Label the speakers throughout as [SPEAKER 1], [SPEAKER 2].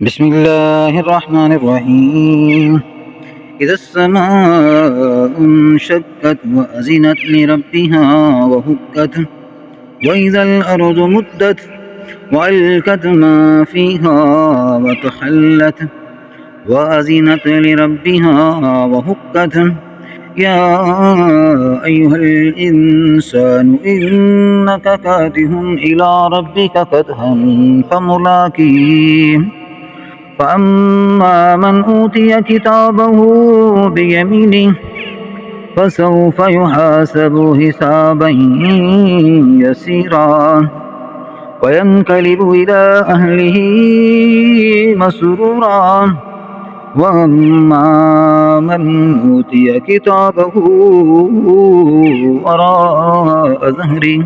[SPEAKER 1] بسم الله الرحمن الرحيم. إذا السماء انشقت وأذنت لربها وهكت، وإذا الأرض مدت وألقت ما فيها وتخلت وأذنت لربها وهكت. يا أيها الإنسان إنك كادح إلى ربك كدحا فملاقيه. فأما من أوتي كتابه بيمينه فسوف يحاسب حسابا يسيرا وينقلب إلى أهله مسرورا. وأما من أوتي كتابه وراء ظهره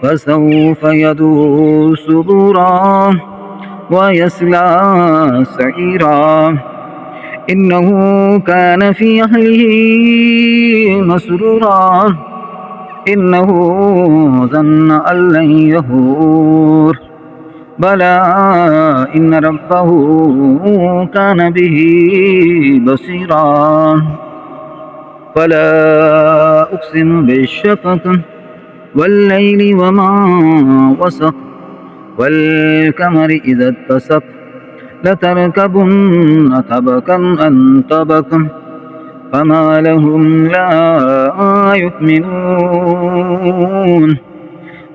[SPEAKER 1] فسوف يدعو ثبورا ويصلى سعيرا. إنه كان في أهله مسرورا. إنه ظن أن لن يحور. بلى إن ربه كان به بصيرا. فلا أقسم بالشفق والليل وما وسق والقمر إذا اتسق لتركبن طبقا عن طبق فما لهم لا يؤمنون.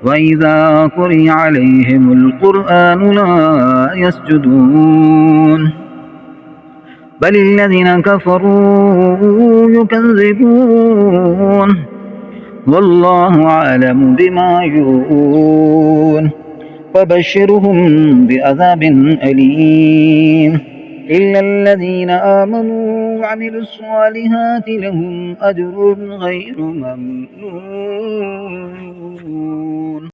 [SPEAKER 1] وإذا قرئ عليهم القرآن لا يسجدون بل الذين كفروا يكذبون والله أعلم بما يوعون. فبشرهم بعذاب أليم إلا الذين آمنوا وعملوا الصالحات لهم أجر غير ممنون.